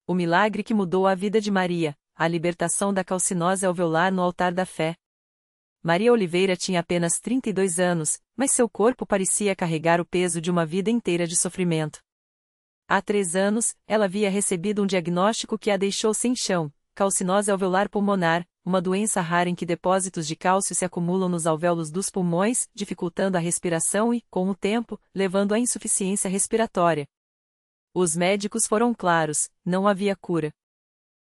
O milagre que mudou a vida de Maria, a libertação da calcinose alveolar no altar da fé. Maria Oliveira tinha apenas 32 anos, mas seu corpo parecia carregar o peso de uma vida inteira de sofrimento. Há 3 anos, ela havia recebido um diagnóstico que a deixou sem chão: calcinose alveolar pulmonar, uma doença rara em que depósitos de cálcio se acumulam nos alvéolos dos pulmões, dificultando a respiração e, com o tempo, levando à insuficiência respiratória. Os médicos foram claros: não havia cura.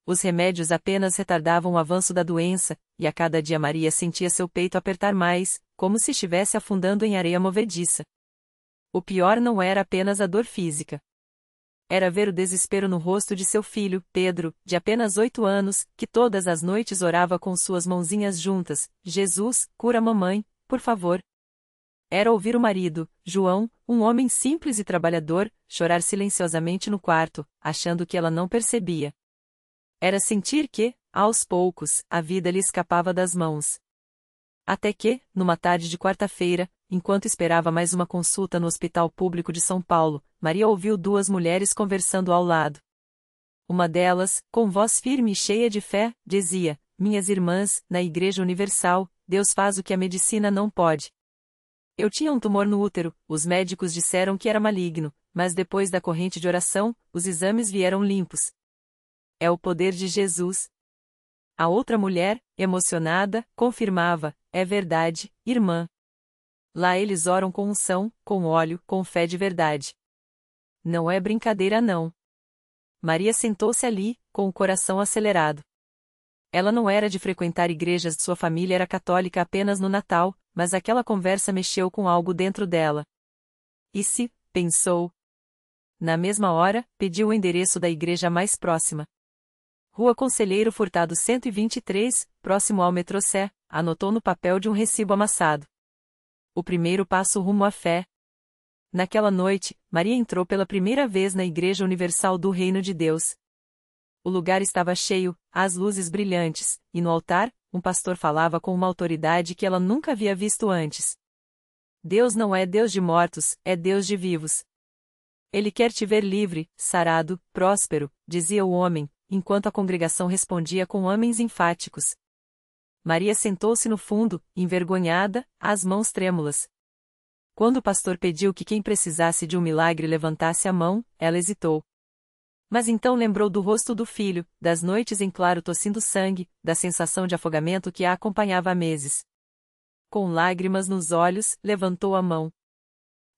Os remédios apenas retardavam o avanço da doença, e a cada dia Maria sentia seu peito apertar mais, como se estivesse afundando em areia movediça. O pior não era apenas a dor física. Era ver o desespero no rosto de seu filho, Pedro, de apenas 8 anos, que todas as noites orava com suas mãozinhas juntas: Jesus, cura mamãe, por favor. Era ouvir o marido, João, um homem simples e trabalhador, chorar silenciosamente no quarto, achando que ela não percebia. Era sentir que, aos poucos, a vida lhe escapava das mãos. Até que, numa tarde de quarta-feira, enquanto esperava mais uma consulta no Hospital Público de São Paulo, Maria ouviu 2 mulheres conversando ao lado. Uma delas, com voz firme e cheia de fé, dizia: minhas irmãs, na Igreja Universal, Deus faz o que a medicina não pode. Eu tinha um tumor no útero, os médicos disseram que era maligno, mas depois da corrente de oração, os exames vieram limpos. É o poder de Jesus. A outra mulher, emocionada, confirmava: é verdade, irmã. Lá eles oram com unção, com óleo, com fé de verdade. Não é brincadeira não. Maria sentou-se ali, com o coração acelerado. Ela não era de frequentar igrejas, sua família era católica apenas no Natal, mas aquela conversa mexeu com algo dentro dela. E se, pensou. Na mesma hora, pediu o endereço da igreja mais próxima. Rua Conselheiro Furtado 123, próximo ao metrô Sé, anotou no papel de um recibo amassado. O primeiro passo rumo à fé. Naquela noite, Maria entrou pela primeira vez na Igreja Universal do Reino de Deus. O lugar estava cheio, as luzes brilhantes, e no altar, um pastor falava com uma autoridade que ela nunca havia visto antes. Deus não é Deus de mortos, é Deus de vivos. Ele quer te ver livre, sarado, próspero, dizia o homem, enquanto a congregação respondia com amens enfáticos. Maria sentou-se no fundo, envergonhada, as mãos trêmulas. Quando o pastor pediu que quem precisasse de um milagre levantasse a mão, ela hesitou. Mas então lembrou do rosto do filho, das noites em claro tossindo sangue, da sensação de afogamento que a acompanhava há meses. Com lágrimas nos olhos, levantou a mão.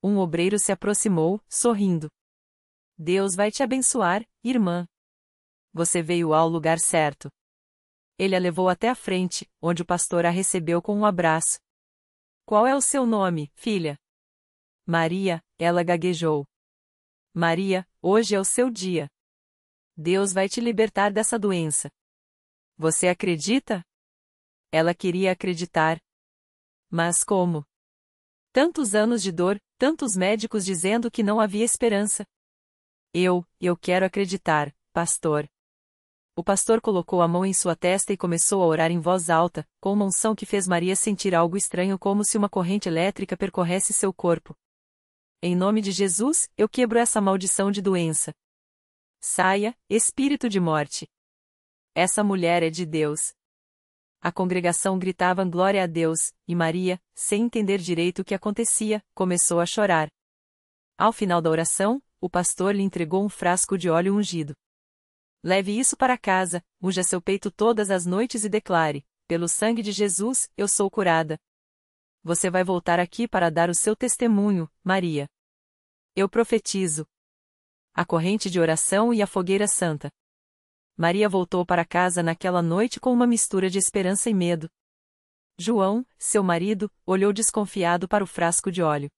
Um obreiro se aproximou, sorrindo. Deus vai te abençoar, irmã. Você veio ao lugar certo. Ele a levou até a frente, onde o pastor a recebeu com um abraço. Qual é o seu nome, filha? Maria, ela gaguejou. Maria, hoje é o seu dia. Deus vai te libertar dessa doença. Você acredita? Ela queria acreditar. Mas como? Tantos anos de dor, tantos médicos dizendo que não havia esperança. Eu quero acreditar, pastor. O pastor colocou a mão em sua testa e começou a orar em voz alta, com uma unção que fez Maria sentir algo estranho, como se uma corrente elétrica percorresse seu corpo. Em nome de Jesus, eu quebro essa maldição de doença. Saia, espírito de morte. Essa mulher é de Deus. A congregação gritava glória a Deus, e Maria, sem entender direito o que acontecia, começou a chorar. Ao final da oração, o pastor lhe entregou um frasco de óleo ungido. Leve isso para casa, unja seu peito todas as noites e declare: pelo sangue de Jesus, eu sou curada. Você vai voltar aqui para dar o seu testemunho, Maria. Eu profetizo. A corrente de oração e a fogueira santa. Maria voltou para casa naquela noite com uma mistura de esperança e medo. João, seu marido, olhou desconfiado para o frasco de óleo.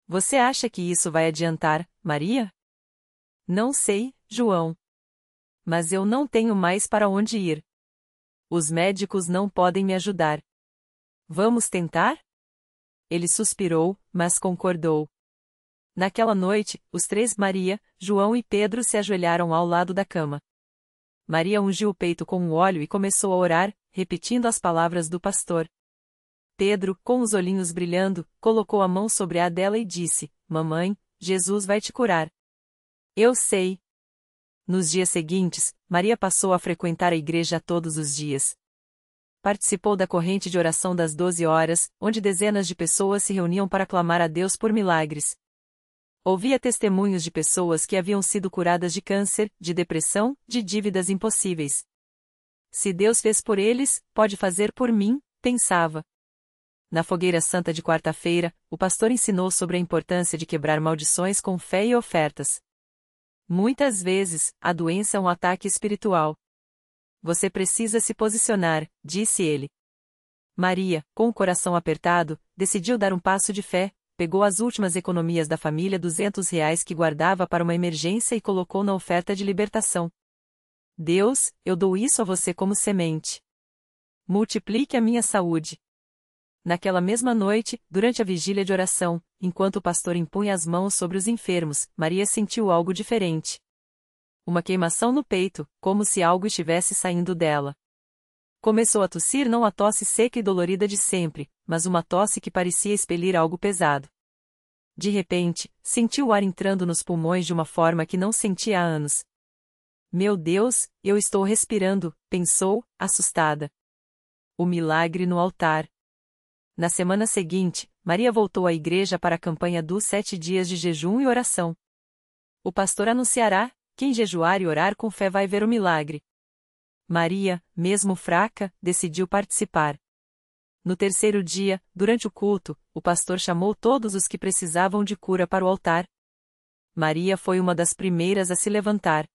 Você acha que isso vai adiantar, Maria? Não sei, João. Mas eu não tenho mais para onde ir. Os médicos não podem me ajudar. Vamos tentar? Ele suspirou, mas concordou. Naquela noite, os 3, Maria, João e Pedro, se ajoelharam ao lado da cama. Maria ungiu o peito com o óleo e começou a orar, repetindo as palavras do pastor. Pedro, com os olhinhos brilhando, colocou a mão sobre a dela e disse: Mamãe, Jesus vai te curar. Eu sei. Nos dias seguintes, Maria passou a frequentar a igreja todos os dias. Participou da corrente de oração das 12 horas, onde dezenas de pessoas se reuniam para clamar a Deus por milagres. Ouvia testemunhos de pessoas que haviam sido curadas de câncer, de depressão, de dívidas impossíveis. Se Deus fez por eles, pode fazer por mim, pensava. Na fogueira santa de quarta-feira, o pastor ensinou sobre a importância de quebrar maldições com fé e ofertas. Muitas vezes, a doença é um ataque espiritual. Você precisa se posicionar, disse ele. Maria, com o coração apertado, decidiu dar um passo de fé, pegou as últimas economias da família R$ 200 que guardava para uma emergência e colocou na oferta de libertação. Deus, eu dou isso a você como semente. Multiplique a minha saúde. Naquela mesma noite, durante a vigília de oração, enquanto o pastor impunha as mãos sobre os enfermos, Maria sentiu algo diferente. Uma queimação no peito, como se algo estivesse saindo dela. Começou a tossir, não a tosse seca e dolorida de sempre, mas uma tosse que parecia expelir algo pesado. De repente, sentiu o ar entrando nos pulmões de uma forma que não sentia há anos. Meu Deus, eu estou respirando, pensou, assustada. O milagre no altar. Na semana seguinte, Maria voltou à igreja para a campanha dos 7 dias de jejum e oração. O pastor anunciará: quem jejuar e orar com fé vai ver o milagre. Maria, mesmo fraca, decidiu participar. No terceiro dia, durante o culto, o pastor chamou todos os que precisavam de cura para o altar. Maria foi uma das primeiras a se levantar.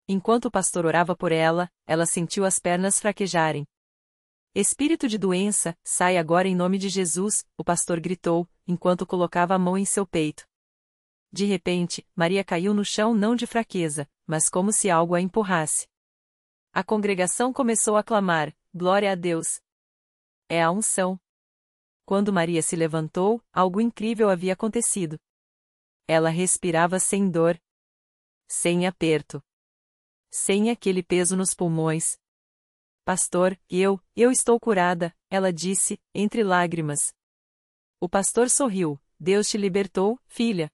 Enquanto o pastor orava por ela, ela sentiu as pernas fraquejarem. Espírito de doença, sai agora em nome de Jesus, o pastor gritou, enquanto colocava a mão em seu peito. De repente, Maria caiu no chão não de fraqueza, mas como se algo a empurrasse. A congregação começou a clamar: glória a Deus! É a unção. Quando Maria se levantou, algo incrível havia acontecido. Ela respirava sem dor. Sem aperto. Sem aquele peso nos pulmões. Pastor, eu estou curada, ela disse, entre lágrimas. O pastor sorriu: Deus te libertou, filha.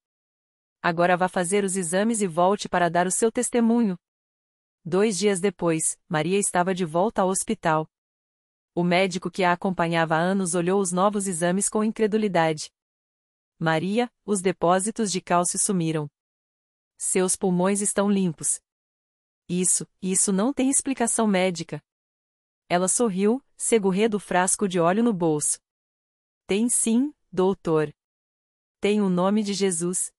Agora vá fazer os exames e volte para dar o seu testemunho. 2 dias depois, Maria estava de volta ao hospital. O médico que a acompanhava há anos olhou os novos exames com incredulidade. Maria, os depósitos de cálcio sumiram. Seus pulmões estão limpos. Isso não tem explicação médica. Ela sorriu, segurando o frasco de óleo no bolso. Tem sim, doutor. Tem o nome de Jesus.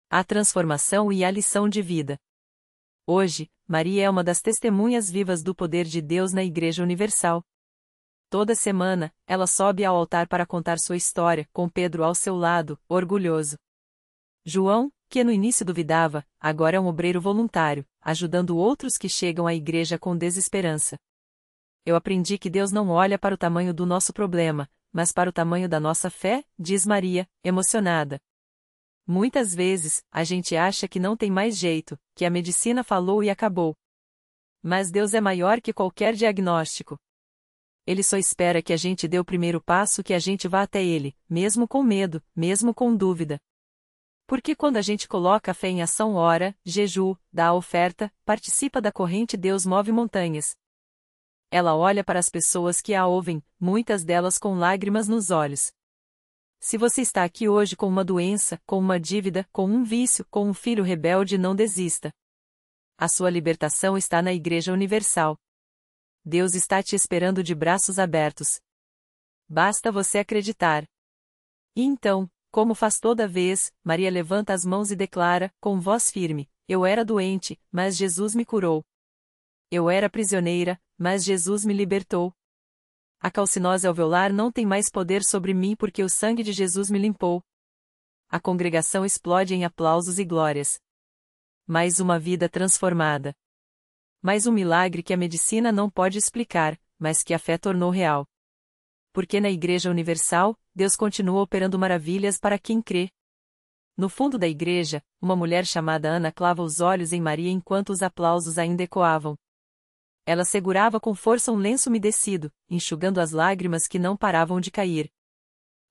A transformação e a lição de vida. Hoje, Maria é uma das testemunhas vivas do poder de Deus na Igreja Universal. Toda semana, ela sobe ao altar para contar sua história, com Pedro ao seu lado, orgulhoso. João, que no início duvidava, agora é um obreiro voluntário, ajudando outros que chegam à igreja com desesperança. Eu aprendi que Deus não olha para o tamanho do nosso problema, mas para o tamanho da nossa fé, diz Maria, emocionada. Muitas vezes, a gente acha que não tem mais jeito, que a medicina falou e acabou. Mas Deus é maior que qualquer diagnóstico. Ele só espera que a gente dê o primeiro passo, que a gente vá até Ele, mesmo com medo, mesmo com dúvida. Porque quando a gente coloca a fé em ação, ora, jejum, dá a oferta, participa da corrente, Deus move montanhas. Ela olha para as pessoas que a ouvem, muitas delas com lágrimas nos olhos. Se você está aqui hoje com uma doença, com uma dívida, com um vício, com um filho rebelde, não desista. A sua libertação está na Igreja Universal. Deus está te esperando de braços abertos. Basta você acreditar. E então, como faz toda vez, Maria levanta as mãos e declara, com voz firme: eu era doente, mas Jesus me curou. Eu era prisioneira, mas Jesus me libertou. A calcinose alveolar não tem mais poder sobre mim porque o sangue de Jesus me limpou. A congregação explode em aplausos e glórias. Mais uma vida transformada. Mais um milagre que a medicina não pode explicar, mas que a fé tornou real. Porque na Igreja Universal, Deus continua operando maravilhas para quem crê. No fundo da igreja, uma mulher chamada Ana clava os olhos em Maria enquanto os aplausos ainda ecoavam. Ela segurava com força um lenço umedecido, enxugando as lágrimas que não paravam de cair.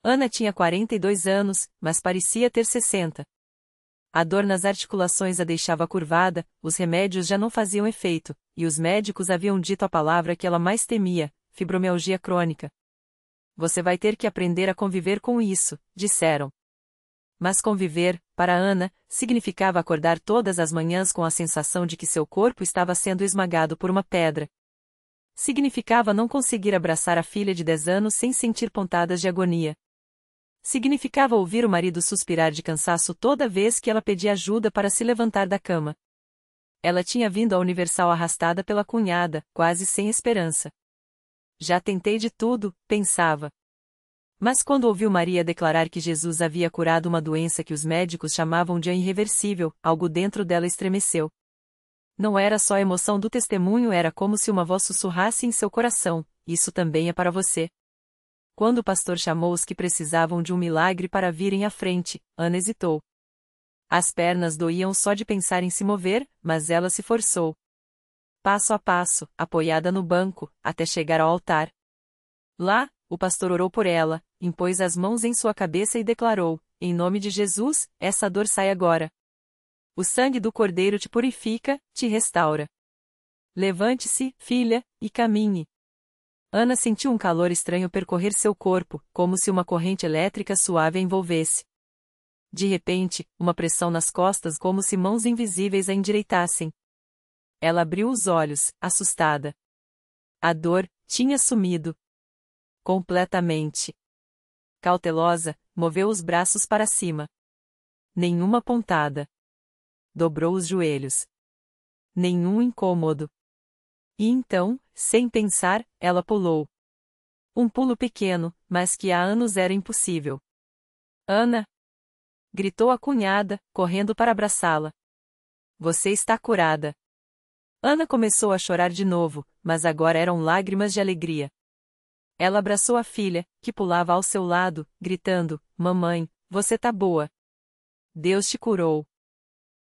Ana tinha 42 anos, mas parecia ter 60. A dor nas articulações a deixava curvada, os remédios já não faziam efeito, e os médicos haviam dito a palavra que ela mais temia: fibromialgia crônica. Você vai ter que aprender a conviver com isso, disseram. Mas conviver, para Ana, significava acordar todas as manhãs com a sensação de que seu corpo estava sendo esmagado por uma pedra. Significava não conseguir abraçar a filha de 10 anos sem sentir pontadas de agonia. Significava ouvir o marido suspirar de cansaço toda vez que ela pedia ajuda para se levantar da cama. Ela tinha vindo à Universal arrastada pela cunhada, quase sem esperança. Já tentei de tudo, pensava. Mas quando ouviu Maria declarar que Jesus havia curado uma doença que os médicos chamavam de irreversível, algo dentro dela estremeceu. Não era só a emoção do testemunho, era como se uma voz sussurrasse em seu coração: isso também é para você. Quando o pastor chamou os que precisavam de um milagre para virem à frente, Ana hesitou. As pernas doíam só de pensar em se mover, mas ela se forçou. Passo a passo, apoiada no banco, até chegar ao altar. Lá, o pastor orou por ela, impôs as mãos em sua cabeça e declarou: em nome de Jesus, essa dor sai agora. O sangue do Cordeiro te purifica, te restaura. Levante-se, filha, e caminhe. Ana sentiu um calor estranho percorrer seu corpo, como se uma corrente elétrica suave a envolvesse. De repente, uma pressão nas costas, como se mãos invisíveis a endireitassem. Ela abriu os olhos, assustada. A dor tinha sumido. Completamente. Cautelosa, moveu os braços para cima. Nenhuma pontada. Dobrou os joelhos. Nenhum incômodo. E então, sem pensar, ela pulou. Um pulo pequeno, mas que há anos era impossível. Ana! Gritou a cunhada, correndo para abraçá-la. Você está curada. Ana começou a chorar de novo, mas agora eram lágrimas de alegria. Ela abraçou a filha, que pulava ao seu lado, gritando: mamãe, você tá boa. Deus te curou.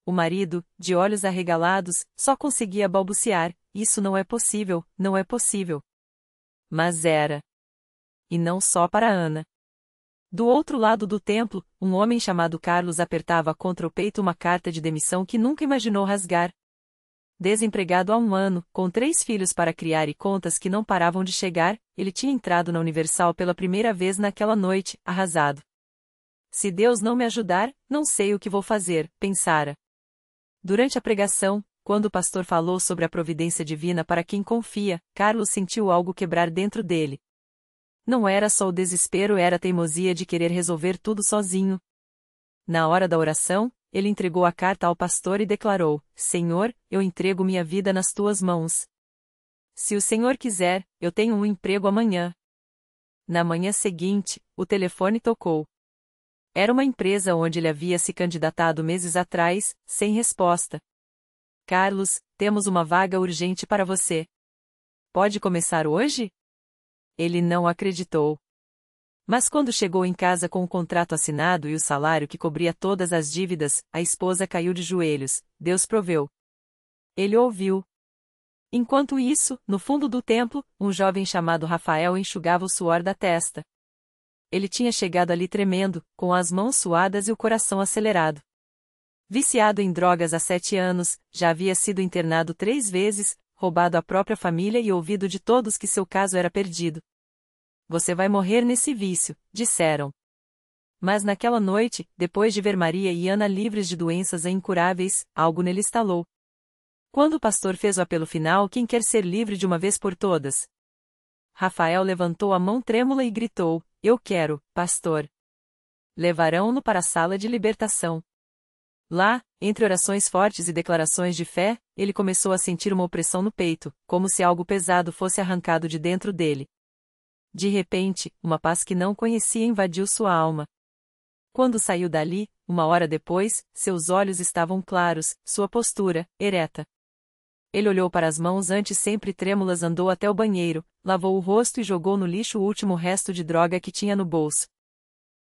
O marido, de olhos arregalados, só conseguia balbuciar: isso não é possível, não é possível. Mas era. E não só para Ana. Do outro lado do templo, um homem chamado Carlos apertava contra o peito uma carta de demissão que nunca imaginou rasgar. Desempregado há 1 ano, com 3 filhos para criar e contas que não paravam de chegar, ele tinha entrado na Universal pela primeira vez naquela noite, arrasado. Se Deus não me ajudar, não sei o que vou fazer, pensara. Durante a pregação, quando o pastor falou sobre a providência divina para quem confia, Carlos sentiu algo quebrar dentro dele. Não era só o desespero, era a teimosia de querer resolver tudo sozinho. Na hora da oração, ele entregou a carta ao pastor e declarou: Senhor, eu entrego minha vida nas tuas mãos. Se o Senhor quiser, eu tenho um emprego amanhã. Na manhã seguinte, o telefone tocou. Era uma empresa onde ele havia se candidatado meses atrás, sem resposta. Carlos, temos uma vaga urgente para você. Pode começar hoje? Ele não acreditou. Mas quando chegou em casa com o contrato assinado e o salário que cobria todas as dívidas, a esposa caiu de joelhos: Deus proveu. Ele ouviu. Enquanto isso, no fundo do templo, um jovem chamado Rafael enxugava o suor da testa. Ele tinha chegado ali tremendo, com as mãos suadas e o coração acelerado. Viciado em drogas há 7 anos, já havia sido internado 3 vezes, roubado a própria família e ouvido de todos que seu caso era perdido. Você vai morrer nesse vício, disseram. Mas naquela noite, depois de ver Maria e Ana livres de doenças incuráveis, algo nele estalou. Quando o pastor fez o apelo final: quem quer ser livre de uma vez por todas? Rafael levantou a mão trêmula e gritou: eu quero, pastor. Levarão-no para a sala de libertação. Lá, entre orações fortes e declarações de fé, ele começou a sentir uma opressão no peito, como se algo pesado fosse arrancado de dentro dele. De repente, uma paz que não conhecia invadiu sua alma. Quando saiu dali, 1 hora depois, seus olhos estavam claros, sua postura, ereta. Ele olhou para as mãos antes sempre trêmulas, andou até o banheiro, lavou o rosto e jogou no lixo o último resto de droga que tinha no bolso.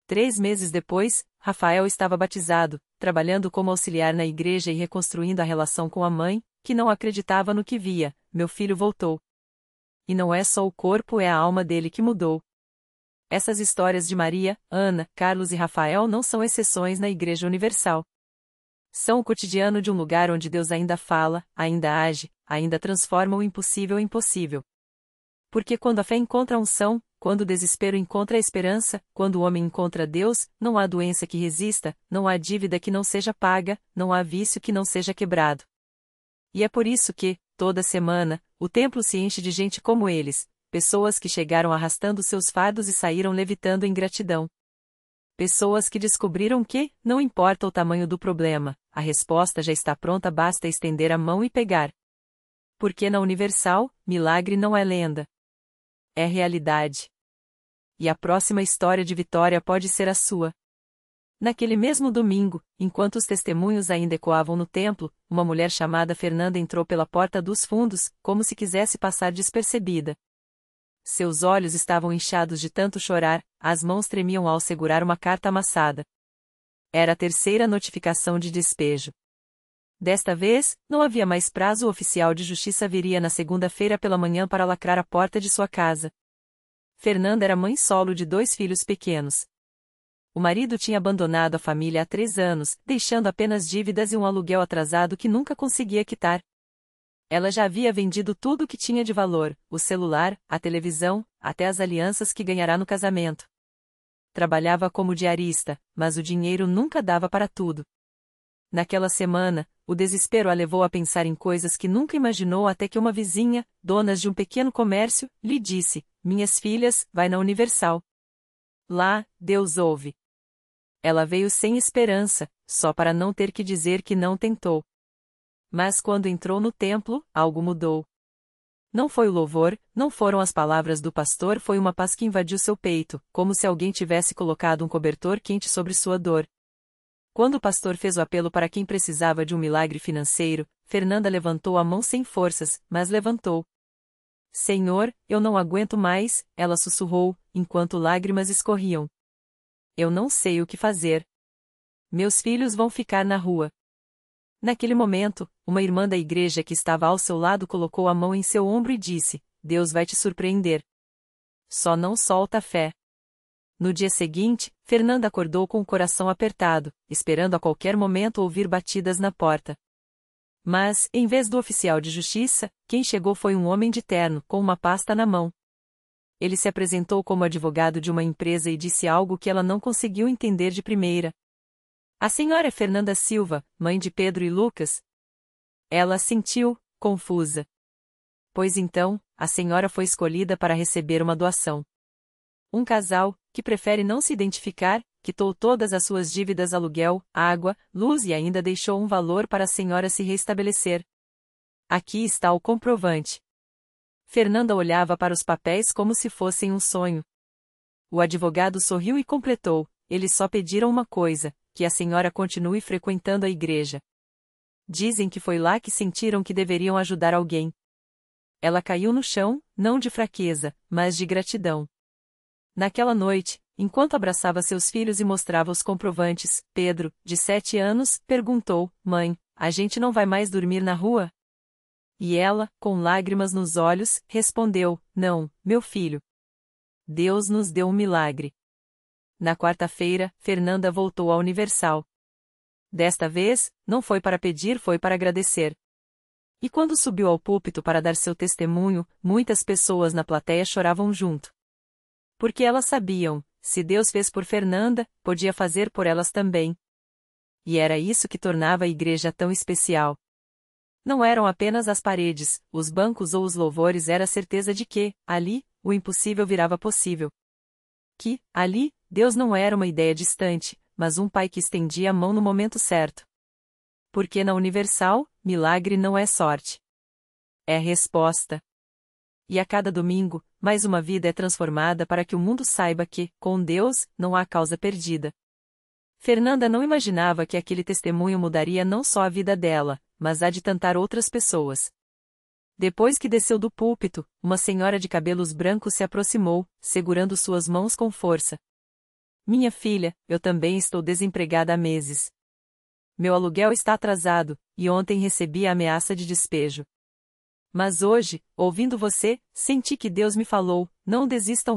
3 meses depois, Rafael estava batizado, trabalhando como auxiliar na igreja e reconstruindo a relação com a mãe, que não acreditava no que via: meu filho voltou. E não é só o corpo, é a alma dele que mudou. Essas histórias de Maria, Ana, Carlos e Rafael não são exceções na Igreja Universal. São o cotidiano de um lugar onde Deus ainda fala, ainda age, ainda transforma o impossível em possível. Porque quando a fé encontra a unção, quando o desespero encontra a esperança, quando o homem encontra Deus, não há doença que resista, não há dívida que não seja paga, não há vício que não seja quebrado. E é por isso que, toda semana, o templo se enche de gente como eles, pessoas que chegaram arrastando seus fardos e saíram levitando em gratidão. Pessoas que descobriram que, não importa o tamanho do problema, a resposta já está pronta, basta estender a mão e pegar. Porque na Universal, milagre não é lenda. É realidade. E a próxima história de vitória pode ser a sua. Naquele mesmo domingo, enquanto os testemunhos ainda ecoavam no templo, uma mulher chamada Fernanda entrou pela porta dos fundos, como se quisesse passar despercebida. Seus olhos estavam inchados de tanto chorar, as mãos tremiam ao segurar uma carta amassada. Era a terceira notificação de despejo. Desta vez, não havia mais prazo, o oficial de justiça viria na segunda-feira pela manhã para lacrar a porta de sua casa. Fernanda era mãe solo de 2 filhos pequenos. O marido tinha abandonado a família há 3 anos, deixando apenas dívidas e um aluguel atrasado que nunca conseguia quitar. Ela já havia vendido tudo o que tinha de valor, o celular, a televisão, até as alianças que ganhará no casamento. Trabalhava como diarista, mas o dinheiro nunca dava para tudo. Naquela semana, o desespero a levou a pensar em coisas que nunca imaginou até que uma vizinha, dona de um pequeno comércio, lhe disse: "Minhas filhas, vai na Universal. Lá, Deus ouve." Ela veio sem esperança, só para não ter que dizer que não tentou. Mas quando entrou no templo, algo mudou. Não foi o louvor, não foram as palavras do pastor, foi uma paz que invadiu seu peito, como se alguém tivesse colocado um cobertor quente sobre sua dor. Quando o pastor fez o apelo para quem precisava de um milagre financeiro, Fernanda levantou a mão sem forças, mas levantou. "Senhor, eu não aguento mais", ela sussurrou, enquanto lágrimas escorriam. "Eu não sei o que fazer. Meus filhos vão ficar na rua." Naquele momento, uma irmã da igreja que estava ao seu lado colocou a mão em seu ombro e disse: "Deus vai te surpreender. Só não solta a fé." No dia seguinte, Fernanda acordou com o coração apertado, esperando a qualquer momento ouvir batidas na porta. Mas, em vez do oficial de justiça, quem chegou foi um homem de terno, com uma pasta na mão. Ele se apresentou como advogado de uma empresa e disse algo que ela não conseguiu entender de primeira. "A senhora é Fernanda Silva, mãe de Pedro e Lucas?" Ela assentiu, confusa. "Pois então, a senhora foi escolhida para receber uma doação." Um casal, que prefere não se identificar, quitou todas as suas dívidas, aluguel, água, luz e ainda deixou um valor para a senhora se restabelecer. "Aqui está o comprovante." Fernanda olhava para os papéis como se fossem um sonho. O advogado sorriu e completou: "Eles só pediram uma coisa, que a senhora continue frequentando a igreja. Dizem que foi lá que sentiram que deveriam ajudar alguém." Ela caiu no chão, não de fraqueza, mas de gratidão. Naquela noite, enquanto abraçava seus filhos e mostrava os comprovantes, Pedro, de 7 anos, perguntou: "Mãe, a gente não vai mais dormir na rua?" E ela, com lágrimas nos olhos, respondeu: "Não, meu filho. Deus nos deu um milagre." Na quarta-feira, Fernanda voltou à Universal. Desta vez, não foi para pedir, foi para agradecer. E quando subiu ao púlpito para dar seu testemunho, muitas pessoas na plateia choravam junto. Porque elas sabiam, se Deus fez por Fernanda, podia fazer por elas também. E era isso que tornava a igreja tão especial. Não eram apenas as paredes, os bancos ou os louvores, era a certeza de que, ali, o impossível virava possível. Que, ali, Deus não era uma ideia distante, mas um pai que estendia a mão no momento certo. Porque na Universal, milagre não é sorte. É resposta. E a cada domingo, mais uma vida é transformada para que o mundo saiba que, com Deus, não há causa perdida. Fernanda não imaginava que aquele testemunho mudaria não só a vida dela, mas a de tantas outras pessoas. Depois que desceu do púlpito, uma senhora de cabelos brancos se aproximou, segurando suas mãos com força. "Minha filha, eu também estou desempregada há meses. Meu aluguel está atrasado, e ontem recebi a ameaça de despejo. Mas hoje, ouvindo você, senti que Deus me falou: não desista.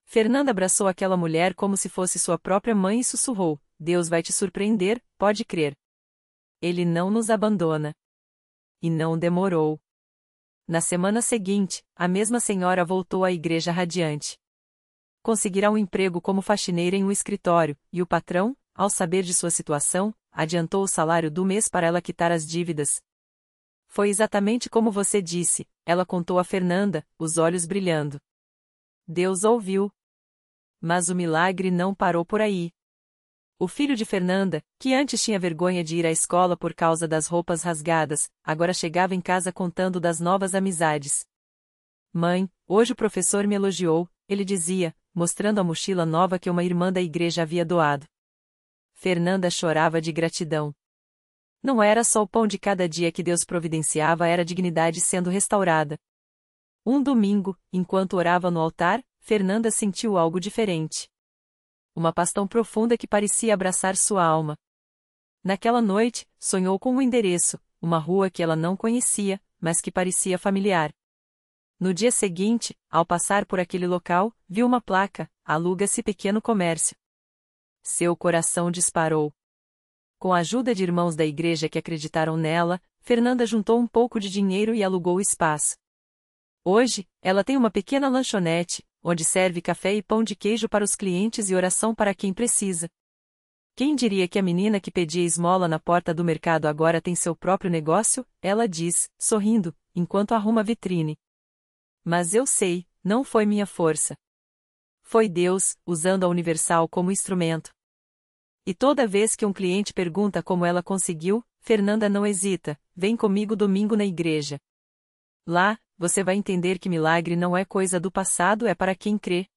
Fernanda abraçou aquela mulher como se fosse sua própria mãe e sussurrou: Deus vai te surpreender, pode crer. Ele não nos abandona. E não demorou. Na semana seguinte, a mesma senhora voltou à igreja radiante. Conseguirá um emprego como faxineira em um escritório, e o patrão, ao saber de sua situação, adiantou o salário do mês para ela quitar as dívidas. Foi exatamente como você disse, ela contou a Fernanda, os olhos brilhando. Deus ouviu. Mas o milagre não parou por aí. O filho de Fernanda, que antes tinha vergonha de ir à escola por causa das roupas rasgadas, agora chegava em casa contando das novas amizades. Mãe, hoje o professor me elogiou, ele dizia, mostrando a mochila nova que uma irmã da igreja havia doado. Fernanda chorava de gratidão. Não era só o pão de cada dia que Deus providenciava, era a dignidade sendo restaurada. Um domingo, enquanto orava no altar, Fernanda sentiu algo diferente. Uma paz tão profunda que parecia abraçar sua alma. Naquela noite, sonhou com um endereço, uma rua que ela não conhecia, mas que parecia familiar. No dia seguinte, ao passar por aquele local, viu uma placa: aluga-se pequeno comércio. Seu coração disparou. Com a ajuda de irmãos da igreja que acreditaram nela, Fernanda juntou um pouco de dinheiro e alugou o espaço. Hoje, ela tem uma pequena lanchonete, onde serve café e pão de queijo para os clientes e oração para quem precisa. Quem diria que a menina que pedia esmola na porta do mercado agora tem seu próprio negócio? Ela diz, sorrindo, enquanto arruma a vitrine. Mas eu sei, não foi minha força. Foi Deus, usando a Universal como instrumento. E toda vez que um cliente pergunta como ela conseguiu, Fernanda não hesita: vem comigo domingo na igreja. Lá, você vai entender que milagre não é coisa do passado, é para quem crê.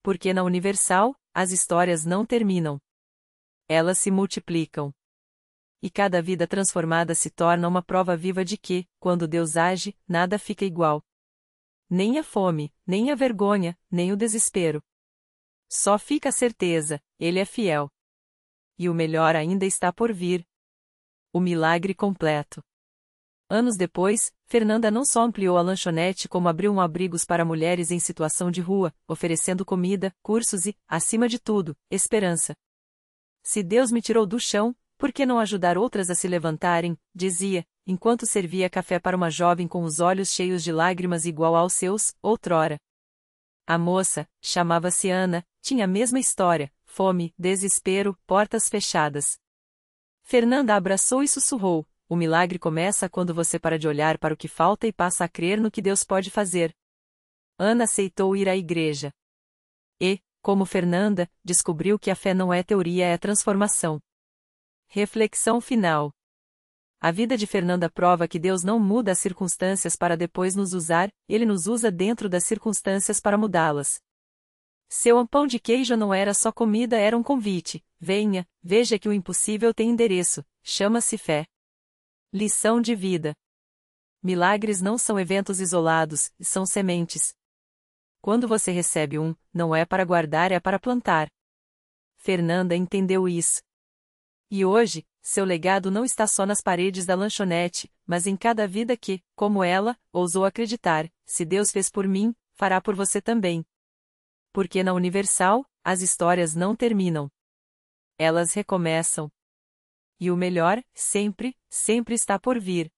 Porque na Universal, as histórias não terminam. Elas se multiplicam. E cada vida transformada se torna uma prova viva de que, quando Deus age, nada fica igual. Nem a fome, nem a vergonha, nem o desespero. Só fica a certeza: Ele é fiel. E o melhor ainda está por vir. O milagre completo. Anos depois, Fernanda não só ampliou a lanchonete como abriu um abrigos para mulheres em situação de rua, oferecendo comida, cursos e, acima de tudo, esperança. Se Deus me tirou do chão, por que não ajudar outras a se levantarem, dizia, enquanto servia café para uma jovem com os olhos cheios de lágrimas igual aos seus, outrora. A moça, chamava-se Ana, tinha a mesma história: fome, desespero, portas fechadas. Fernanda a abraçou e sussurrou: o milagre começa quando você para de olhar para o que falta e passa a crer no que Deus pode fazer. Ana aceitou ir à igreja. E, como Fernanda, descobriu que a fé não é teoria, é transformação. Reflexão final. A vida de Fernanda prova que Deus não muda as circunstâncias para depois nos usar, Ele nos usa dentro das circunstâncias para mudá-las. Seu pão de queijo não era só comida, era um convite: venha, veja que o impossível tem endereço, chama-se fé. Lição de vida. Milagres não são eventos isolados, são sementes. Quando você recebe um, não é para guardar, é para plantar. Fernanda entendeu isso. E hoje, seu legado não está só nas paredes da lanchonete, mas em cada vida que, como ela, ousou acreditar: se Deus fez por mim, fará por você também. Porque na Universal, as histórias não terminam. Elas recomeçam. E o melhor, sempre, sempre está por vir.